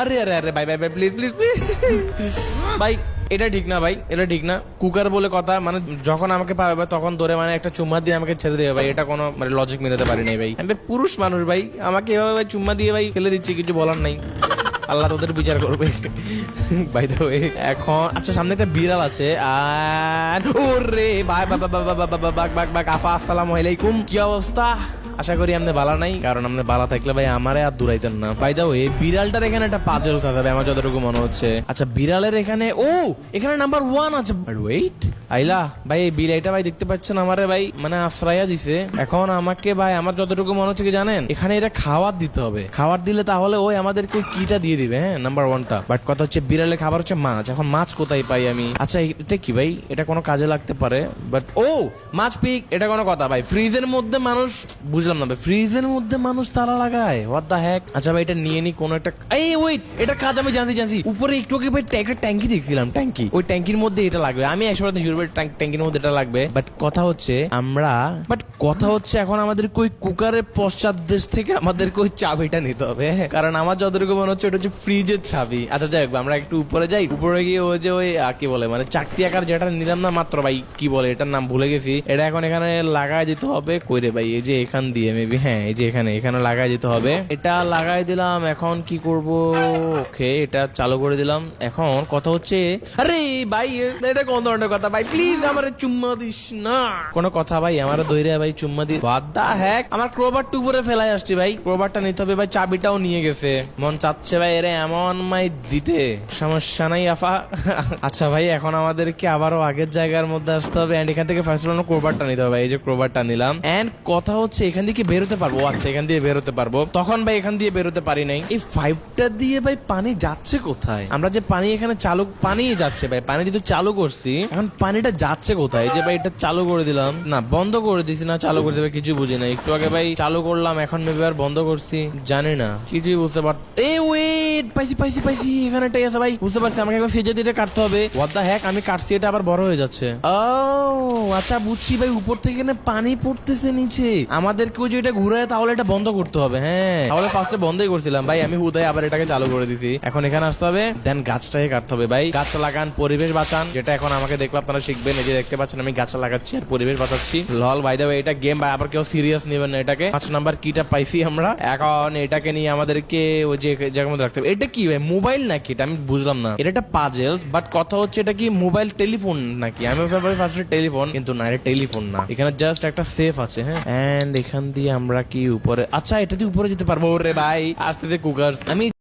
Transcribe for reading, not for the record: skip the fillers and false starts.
আরে আরে আরে ভাই ভাই ভাই প্লিজ প্লিজ প্লিজ ভাই, এটা ঠিক না ভাই, এটা ঠিক না। কুকার বলে কথা, মানে যখন আমাকে পাবে তখন ধরে মানে একটা চুম্মা দিয়ে আমাকে ছেড়ে দেবে ভাই, এটা কোনো মানে লজিক মেলাতে পারি নাই ভাই। আমি পুরুষ মানুষ ভাই, আমাকে এভাবে ভাই চুম্মা দিয়ে ভাই ফেলে দিচ্ছি, কিছু বলার নাই। আল্লাহ তোদের বিচার করবে বাই দ্য ওয়ে। এখন আচ্ছা, সামনে একটা বিড়াল আছে। আর ওরে ভাই বাবা বাবা বাবা বাক বাক বাক আফা, আসসালামু আলাইকুম, কি অবস্থা? আশা করি আপনি বালা নাই, কারণ আপনি বালা থাকলে ভাই আমারে আর দূরাইতেন না। বাই দ্য ওয়ে, বিড়ালটার এখানে একটা পাজল আছে ভাই, আমার যতটুকু মনে হচ্ছে। আচ্ছা, বিড়ালের এখানে এখানে নাম্বার 1 আছে। ওয়েট, আইলা ভাই, এই বিলাইটা ভাই দেখতে পাচ্ছেন আমারে ভাই মানে আশ্রয়া দিছে। এখন আমাকে ভাই আমার যতটুকু মনে হচ্ছে কি জানেন, এখানে এটা খাবার দিতে হবে। খাবার দিলে তাহলে ওই আমাদেরকে কিটা দিয়ে দিবে, হ্যাঁ নাম্বার 1টা। বাট কথা হচ্ছে বিড়ালের খাবার হচ্ছে মাছ। এখন মাছ কোথায় পাই আমি? আচ্ছা, এটা কি ভাই, এটা কোনো কাজে লাগতে পারে। বাট মাছ পিক, এটা কোনো কথা ভাই? ফ্রিজের মধ্যে মানুষ, বুঝলাম না ভাই, ফ্রিজের মধ্যে মানুষ তালা লাগায়, হোয়াট দ্য হ্যাক। আচ্ছা ভাই, এটা নিয়ে নি কোন একটা। ওয়েট, এটা কাজ আমি জানছি। উপরে একটু আগে ভাই একটা ট্যাঙ্কি দেখছিলাম, ট্যাঙ্কি, ওই ট্যাঙ্কির মধ্যে এটা লাগবে। আমি 100% শিওর ট্যাঙ্কির মধ্যে এটা লাগবে। বাট কথা হচ্ছে এখন আমাদের কই কুকারের পশ্চাৎ দেশ থেকে আমাদের কই চাবিটা নিতে হবে, কারণ আমার যতটুকু মনে হচ্ছে ওটা হচ্ছে ফ্রিজের চাবি। আচ্ছা যাই হোক, আমরা একটু উপরে যাই। উপরে গিয়ে ওই যে ওই কি বলে মানে চাকতি আকার যেটা নিলাম না মাত্র ভাই, কি বলে এটার নাম ভুলে গেছি। এটা এখন এখানে লাগাই দিতে হবে। কইরে ভাই, এই যে এখান দিয়ে মেবি, হ্যাঁ এই যে এখানে লাগাই দিতে হবে। এটা লাগাই দিলাম। এখন কি করব? ওকে, এটা চালু করে দিলাম। এখন কথা হচ্ছে, আরে ভাই এটা কোন ধরনের কথা ভাই? প্লিজ আমারে চুম্মা দিস না। কোন কথা ভাই, আমারে দইরে ভাই চুম্মা দি, হোয়াট দ্য হ্যাক। আমার ক্রোবারটা উপরে ফেলাই আসছি ভাই, ক্রোবারটা নিতে হবে ভাই। চাবিটাও নিয়ে গেছে, মন চাচ্ছে ভাই এরে এমন মাই দিতে। সমস্যা নাই আফা। আচ্ছা ভাই, এখন আমাদেরকে আবারও আগের জায়গার মধ্যে আসতে হবে। এন্ড এখান থেকে ফার্স্ট ক্রোবারটা নিতে হবে। এই যে ক্রোবারটা নিলাম। এন্ড কথা হচ্ছে এখান থেকে বেরোতে পারবো। আচ্ছা, এখান দিয়ে বেরোতে পারবো। তখন ভাই এখান দিয়ে বেরোতে পারি নাই। এই 5টা দিয়ে ভাই পানি যাচ্ছে কোথায়? আমরা যে পানি এখানে পানি যাচ্ছে ভাই, পানি যেহেতু চালু করছি, এখন পানিটা যাচ্ছে কোথায়? যে ভাই এটা চালু করে দিলাম না, বন্ধ করে দিছি না, চালু করে দেবে কিছু বুঝি না। একটু আগে ভাই চালু করলাম, এখন মেবি আর বন্ধ করছি, জানি না কিছুই বুঝতে পার। ওয়েট, পাইছি এখানেটাই আছে ভাই, বুঝতে পারছি। আমাকে এখন সেজে দিয়ে কাটতে হবে। হোয়াট দ্য হ্যাক, আমি কাটছি, এটা আবার বড় হয়ে যাচ্ছে। আচ্ছা বুঝছি ভাই, উপর থেকে এখানে পানি পড়তেছে নিচে, আমাদেরকেও যে এটা ঘুরায় তাহলে এটা বন্ধ করতে হবে। হ্যাঁ, তাহলে ফার্স্টে বন্ধই করছিলাম ভাই আমি, হুদায় আবার এটাকে চালু করে দিছি। এখন এখানে আসতে হবে, দেন গাছটাকে কাটতে হবে ভাই। গাছ লাগান, পরিবেশ বাঁচান, যেটা এখন আমাকে দেখলে আপনারা শিখবেন। এই যে দেখতে পাচ্ছেন আমি গাছ লাগাচ্ছি আর পরিবেশ বাঁচাচ্ছি। লল ভাই দেবে, এটা গেম ভাই, আবার কেউ সিরিয়াস নেবেন না এটাকে। 5 নাম্বার কিটা পাইছি আমরা। এখন এটাকে নিয়ে আমাদেরকে ওই যে জায়গার মধ্যে রাখতে হবে। এটা কি ভাই, মোবাইল নাকি? এটা আমি বুঝলাম না। এটা একটা পাজেলস, বাট কথা হচ্ছে এটা কি মোবাইল টেলিফোন নাকি? আমি ফার্স্টে টেলিফোন, কিন্তু না, এটা টেলিফোন না। এখানে জাস্ট একটা সেফ আছে। হ্যাঁ, এন্ড এখান দিয়ে আমরা কি উপরে, আচ্ছা এটা দিয়ে উপরে যেতে পারবো। ওরে ভাই আসতে দে কুকার, আমি